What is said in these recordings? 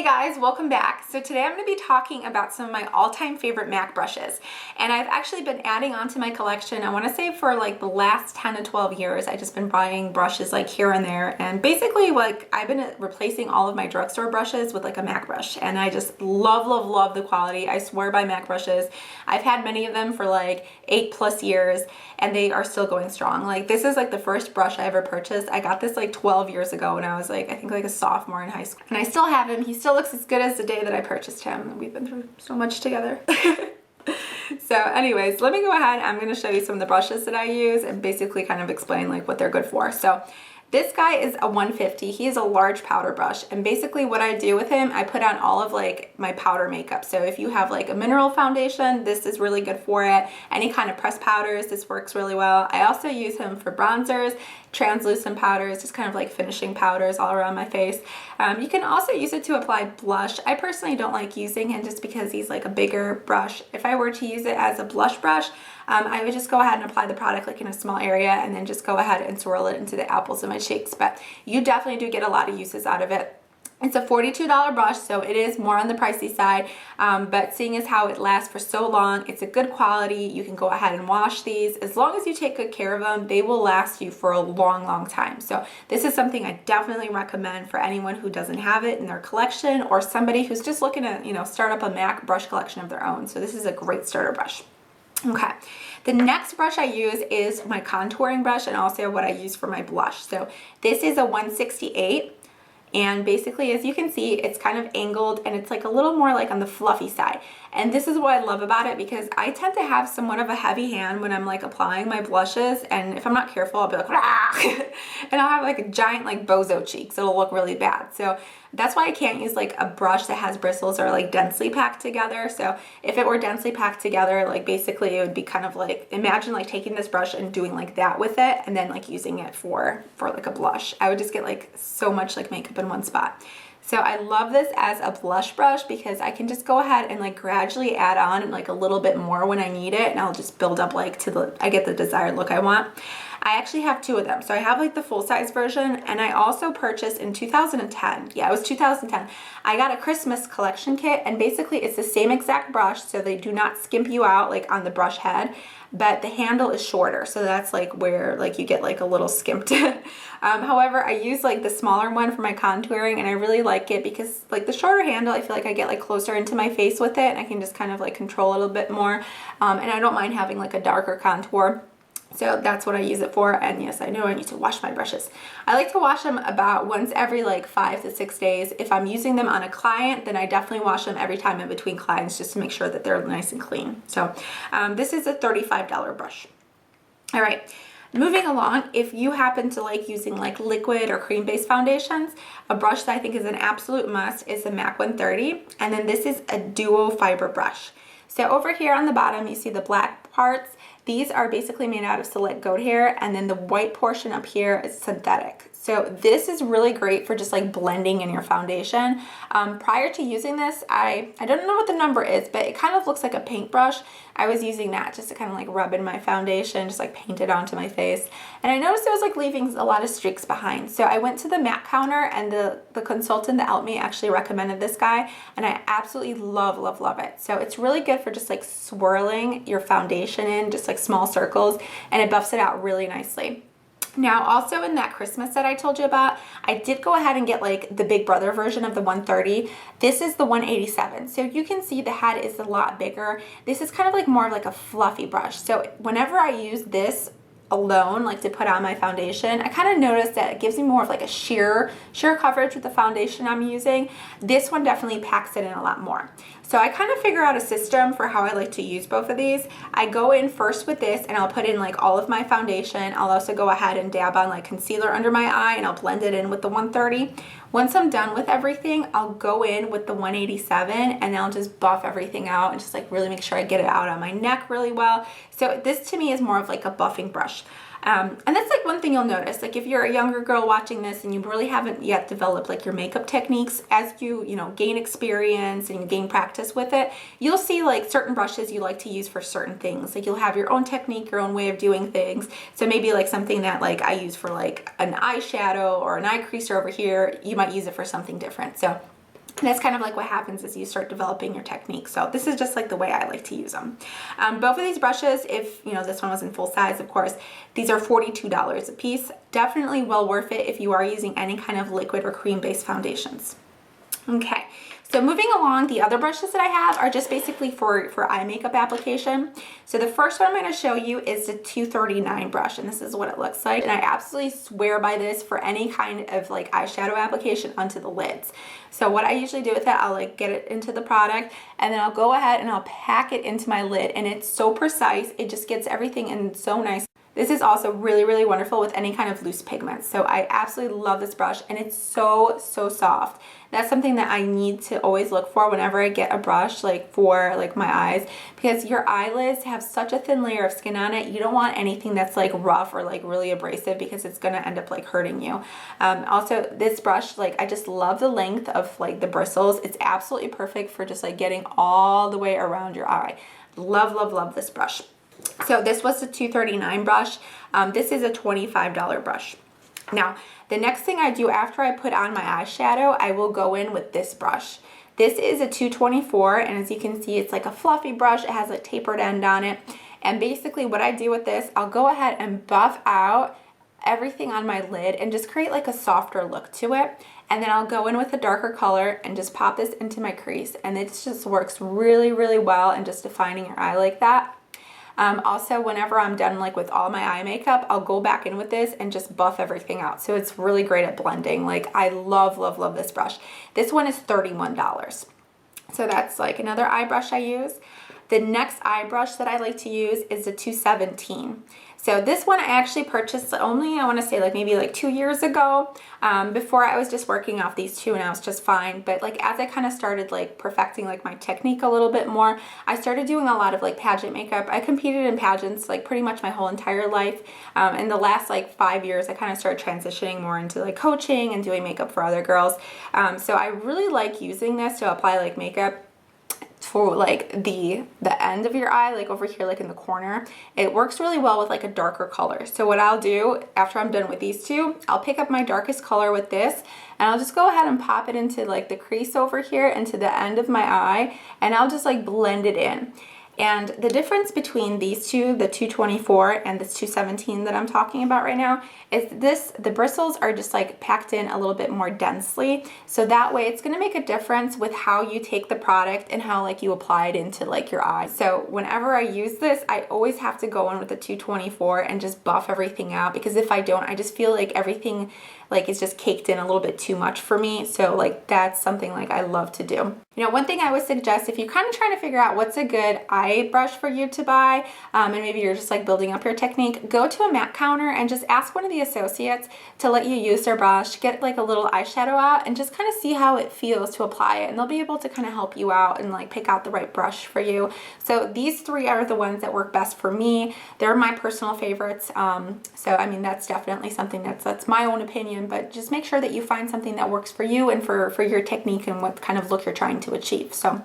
guys, welcome back. So today I'm going to be talking about some of my all-time favorite MAC brushes, and I've actually been adding on to my collection. I want to say for like the last 10 to 12 years I've just been buying brushes like here and there, and basically like I've been replacing all of my drugstore brushes with like a MAC brush, and I just love the quality. I swear by MAC brushes. I've had many of them for like 8+ years and they are still going strong. Like this is like the first brush I ever purchased. I got this like 12 years ago when I was like, I think like a sophomore in high school, and I still have him. He still looks as good as the day that I purchased him. We've been through so much together. So anyways, let me go ahead. I'm going to show you some of the brushes that I use and basically kind of explain like what they're good for. So this guy is a 150. He is a large powder brush, and basically what I do with him, I put on all of like my powder makeup. So if you have like a mineral foundation, this is really good for it. Any kind of pressed powders, this works really well. I also use him for bronzers, translucent powders, just kind of like finishing powders all around my face. You can also use it to apply blush. I personally don't like using him just because he's like a bigger brush. If I were to use it as a blush brush, I would just go ahead and apply the product like in a small area and then just go ahead and swirl it into the apples of my cheeks. But you definitely do get a lot of uses out of it. It's a $42 brush, so it is more on the pricey side, but seeing as how it lasts for so long, it's a good quality. You can go ahead and wash these. As long as you take good care of them, they will last you for a long time. So this is something I definitely recommend for anyone who doesn't have it in their collection, or somebody who's just looking to, start up a MAC brush collection of their own. So this is a great starter brush. Okay, the next brush I use is my contouring brush, and also what I use for my blush. So this is a 168. And basically, as you can see, it's kind of angled and it's like a little more like on the fluffy side. And this is what I love about it, because I tend to have somewhat of a heavy hand when I'm like applying my blushes. And if I'm not careful, I'll be like, and I'll have like a giant like bozo cheeks. It'll look really bad. So that's why I can't use like a brush that has bristles or like densely packed together. So if it were densely packed together, like basically it would be kind of like, imagine like taking this brush and doing like that with it and then like using it for like a blush. I would just get like so much like makeup in one spot. So I love this as a blush brush because I can just go ahead and like gradually add on like a little bit more when I need it, and I'll just build up like I get the desired look I want. I actually have two of them. So I have like the full-size version, and I also purchased in 2010. Yeah, it was 2010. I got a Christmas collection kit, and basically it's the same exact brush, so they do not skimp you out like on the brush head, but the handle is shorter. So that's like where like you get like a little skimped. However, I use like the smaller one for my contouring, and I really like it because like the shorter handle, I feel like I get like closer into my face with it, and I can just kind of like control a little bit more. And I don't mind having like a darker contour. So that's what I use it for. And yes, I know I need to wash my brushes. I like to wash them about once every like 5 to 6 days. If I'm using them on a client, then I definitely wash them every time in between clients just to make sure that they're nice and clean. So this is a $35 brush. All right. Moving along, if you happen to like using like liquid or cream-based foundations, a brush that I think is an absolute must is the MAC 130. And then this is a duo fiber brush. So over here on the bottom, you see the black parts. These are basically made out of select goat hair, and then the white portion up here is synthetic. So this is really great for just like blending in your foundation. Prior to using this, I don't know what the number is, but it kind of looks like a paintbrush. I was using that just to kind of like rub in my foundation, just like paint it onto my face. And I noticed it was like leaving a lot of streaks behind. So I went to the MAC counter, and the consultant that helped me actually recommended this guy, and I absolutely love it. So it's really good for just like swirling your foundation in just like small circles, and it buffs it out really nicely. Now, also in that Christmas set I told you about, I did go ahead and get like the big brother version of the 130. This is the 187. So you can see the head is a lot bigger. This is kind of like more of like a fluffy brush. So whenever I use this alone, like to put on my foundation, I kind of noticed that it gives me more of like a sheer coverage with the foundation I'm using. This one definitely packs it in a lot more. So I kind of figure out a system for how I like to use both of these. I go in first with this, and I'll put in like all of my foundation. I'll also go ahead and dab on like concealer under my eye, and I'll blend it in with the 130. Once I'm done with everything, I'll go in with the 187, and I'll just buff everything out and just like really make sure I get it out on my neck really well. So this to me is more of like a buffing brush. And that's like one thing you'll notice, like if you're a younger girl watching this and you really haven't yet developed like your makeup techniques, as you gain experience and you gain practice with it, you'll see like certain brushes you like to use for certain things. Like you'll have your own technique, your own way of doing things. So maybe like something that like I use for like an eyeshadow or an eye creaser over here, you might use it for something different. So And that's kind of like what happens as you start developing your technique. So this is just like the way I like to use them. Both of these brushes, if you know this one was in full size, of course, these are $42 a piece. Definitely well worth it if you are using any kind of liquid or cream-based foundations. Okay, so moving along, the other brushes that I have are just basically for eye makeup application. So the first one I'm going to show you is the 239 brush, and this is what it looks like. And I absolutely swear by this for any kind of like eyeshadow application onto the lids. So what I usually do with it, I'll like get it into the product, and then I'll go ahead and I'll pack it into my lid, and it's so precise. It just gets everything in so nice. This is also really, really wonderful with any kind of loose pigments. So I absolutely love this brush, and it's so, so soft. That's something that I need to always look for whenever I get a brush like for like my eyes, because your eyelids have such a thin layer of skin on it. You don't want anything that's like rough or like really abrasive, because it's gonna end up like hurting you. Also, this brush, like I just love the length of like the bristles. It's absolutely perfect for just like getting all the way around your eye. Love, love, love this brush. So this was the 239 brush. This is a $25 brush. Now, the next thing I do after I put on my eyeshadow, I will go in with this brush. This is a 224, and as you can see, it's like a fluffy brush. It has a tapered end on it. And basically what I do with this, I'll go ahead and buff out everything on my lid and just create like a softer look to it. And then I'll go in with a darker color and just pop this into my crease. And it just works really, really well in just defining your eye like that. Also, whenever I'm done like with all my eye makeup, I'll go back in with this and just buff everything out. So it's really great at blending. Like I love, love, love this brush. This one is $31. So that's like another eye brush I use. The next eye brush that I like to use is the 217. So this one I actually purchased only, I want to say like maybe like 2 years ago. Before I was just working off these two and I was just fine. But like as I kind of started like perfecting like my technique a little bit more, I started doing a lot of like pageant makeup. I competed in pageants like pretty much my whole entire life. In the last like 5 years, I kind of started transitioning more into like coaching and doing makeup for other girls. So I really like using this to apply like makeup for like the end of your eye, like over here, like in the corner. It works really well with like a darker color. So what I'll do after I'm done with these two, I'll pick up my darkest color with this, and I'll just go ahead and pop it into like the crease over here into the end of my eye, and I'll just like blend it in. And the difference between these two, the 224 and this 217 that I'm talking about right now, is the bristles are just like packed in a little bit more densely. So that way it's gonna make a difference with how you take the product and how like you apply it into like your eye. So whenever I use this, I always have to go in with the 224 and just buff everything out, because if I don't, I just feel like everything like it's just caked in a little bit too much for me. So like that's something like I love to do. You know, one thing I would suggest if you're kind of trying to figure out what's a good eye brush for you to buy, and maybe you're just like building up your technique, go to a MAC counter and just ask one of the associates to let you use their brush, get like a little eyeshadow out, and just kind of see how it feels to apply it. And they'll be able to kind of help you out and like pick out the right brush for you. So these three are the ones that work best for me. They're my personal favorites. So I mean, that's definitely something that's my own opinion, but just make sure that you find something that works for you and for your technique and what kind of look you're trying to achieve. So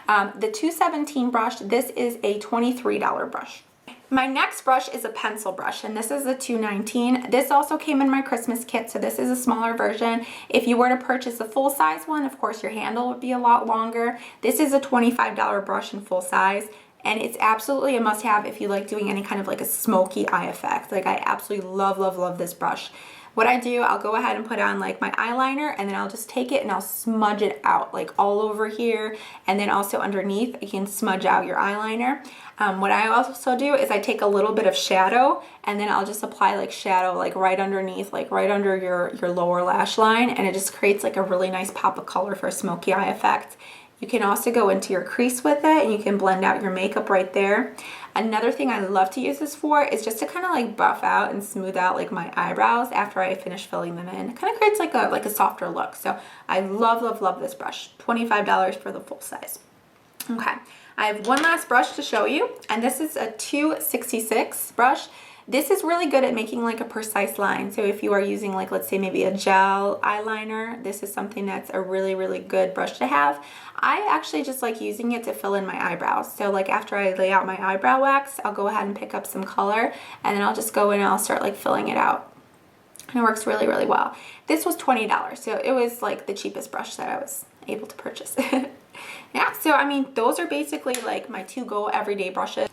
the 217 brush, this is a $23 brush. My next brush is a pencil brush, and this is the 219. This also came in my Christmas kit, so this is a smaller version. If you were to purchase a full-size one, of course your handle would be a lot longer. This is a $25 brush in full size, and it's absolutely a must-have if you like doing any kind of like a smoky eye effect. Like I absolutely love, love, love this brush. What I do, I'll go ahead and put on like my eyeliner, and then I'll just take it and I'll smudge it out like all over here, and then also underneath you can smudge out your eyeliner. What I also do is I take a little bit of shadow, and then I'll just apply like shadow like right underneath, like right under your lower lash line, and it just creates like a really nice pop of color for a smoky eye effect. You can also go into your crease with it, and you can blend out your makeup right there. Another thing I love to use this for is just to kind of like buff out and smooth out like my eyebrows after I finish filling them in. It kind of creates like a softer look. So I love, love, love this brush. $25 for the full size. Okay, I have one last brush to show you, and this is a 266 brush. This is really good at making like a precise line. So if you are using like, let's say maybe a gel eyeliner, this is something that's a really, really good brush to have. I actually just like using it to fill in my eyebrows. So like after I lay out my eyebrow wax, I'll go ahead and pick up some color, and then I'll just go in and I'll start like filling it out. And it works really, really well. This was $20, so it was like the cheapest brush that I was able to purchase. Yeah, so I mean, those are basically like my to-go everyday brushes.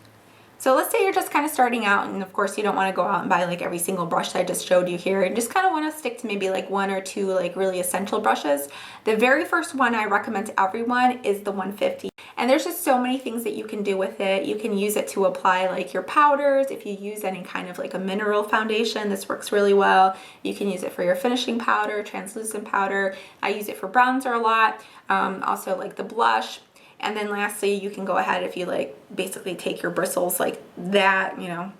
So let's say you're just kind of starting out, and of course you don't want to go out and buy like every single brush that I just showed you here. You just kind of want to stick to maybe like one or two like really essential brushes. The very first one I recommend to everyone is the 150. And there's just so many things that you can do with it. You can use it to apply like your powders. If you use any kind of like a mineral foundation, this works really well. You can use it for your finishing powder, translucent powder. I use it for bronzer a lot. Also like the blush. And then lastly, you can go ahead, if you like basically take your bristles like that, you know,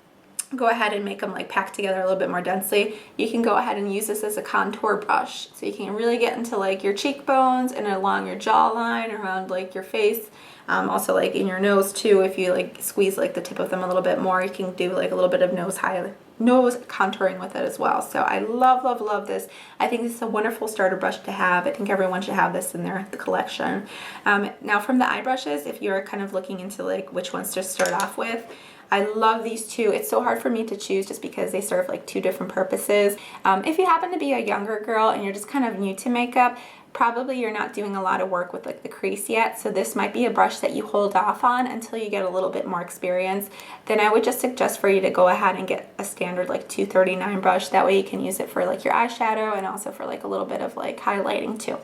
go ahead and make them like pack together a little bit more densely. You can go ahead and use this as a contour brush. So you can really get into like your cheekbones and along your jawline, around like your face. Also like in your nose too, if you like squeeze like the tip of them a little bit more, you can do like a little bit of nose contouring with it as well. So I love, love, love this. I think this is a wonderful starter brush to have. I think everyone should have this in their collection. Now from the eye brushes, if you're kind of looking into like which ones to start off with, I love these two. It's so hard for me to choose just because they serve like two different purposes. If you happen to be a younger girl and you're just kind of new to makeup, probably you're not doing a lot of work with like the crease yet, so this might be a brush that you hold off on until you get a little bit more experience. Then I would just suggest for you to go ahead and get a standard like 239 brush. That way you can use it for like your eyeshadow and also for like a little bit of like highlighting too.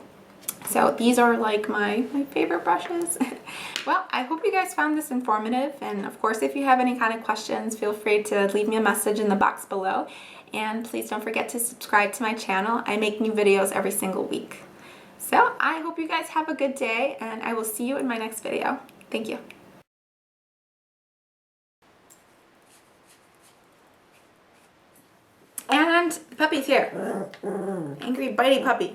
So these are like my favorite brushes. Well, I hope you guys found this informative, and of course if you have any kind of questions, feel free to leave me a message in the box below, and please don't forget to subscribe to my channel. I make new videos every single week. So I hope you guys have a good day, and I will see you in my next video. Thank you. And the puppy's here. Angry bitey puppy.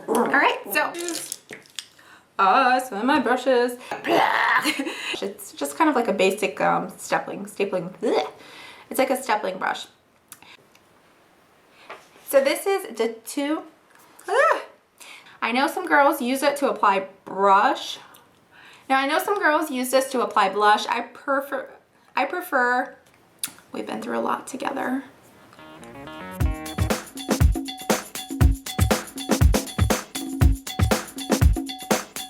Alright, so some of my brushes. It's just kind of like a basic stapling. Blech. It's like a stapling brush. So this is the two. I know some girls use it to apply brush. Now I know some girls use this to apply blush. I prefer. We've been through a lot together.